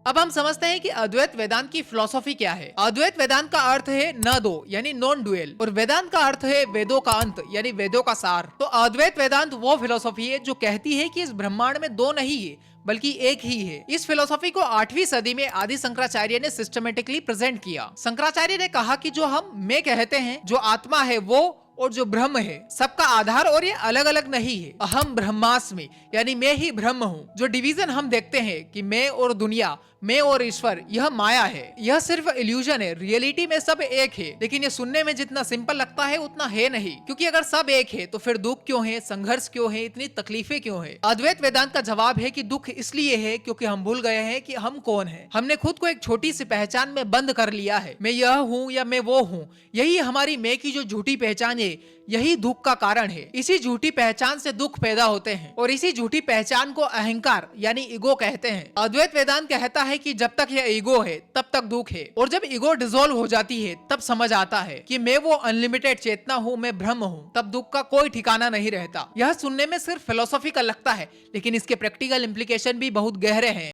अब हम समझते हैं कि अद्वैत वेदांत की फिलोसॉफी क्या है। अद्वैत वेदांत का अर्थ है न दो यानी नॉन डुएल, और वेदांत का अर्थ है वेदों का अंत यानी वेदों का सार। तो अद्वैत वेदांत वो फिलोसॉफी है जो कहती है कि इस ब्रह्मांड में दो नहीं है बल्कि एक ही है। इस फिलोसॉफी को 8वीं सदी में आदि शंकराचार्य ने सिस्टमेटिकली प्रेजेंट किया। शंकराचार्य ने कहा कि जो हम मैं कहते हैं, जो आत्मा है वो और जो ब्रह्म है, सबका आधार और ये अलग अलग नहीं है। अहम ब्रह्मास्मि यानी मैं ही ब्रह्म हूँ। जो डिवीजन हम देखते हैं कि मैं और दुनिया, मैं और ईश्वर, यह माया है, यह सिर्फ इल्यूजन है। रियलिटी में सब एक है, लेकिन ये सुनने में जितना सिंपल लगता है उतना है नहीं। क्योंकि अगर सब एक है तो फिर दुख क्यों है, संघर्ष क्यों है, इतनी तकलीफें क्यों है? अद्वैत वेदांत का जवाब है कि दुख इसलिए है क्योंकि हम भूल गए हैं कि हम कौन है। हमने खुद को एक छोटी सी पहचान में बंद कर लिया है। मैं यह हूँ या मैं वो हूँ। यही हमारी मैं की जो झूठी पहचान है, यही दुख का कारण है। इसी झूठी पहचान से दुख पैदा होते हैं और इसी झूठी पहचान को अहंकार यानी ईगो कहते हैं। अद्वैत वेदांत कहता है कि जब तक यह ईगो है तब तक दुख है, और जब ईगो डिसॉल्व हो जाती है तब समझ आता है कि मैं वो अनलिमिटेड चेतना हूँ, मैं ब्रह्म हूँ। तब दुख का कोई ठिकाना नहीं रहता। यह सुनने में सिर्फ फिलोसॉफिकल लगता है, लेकिन इसके प्रैक्टिकल इम्प्लीकेशन भी बहुत गहरे हैं।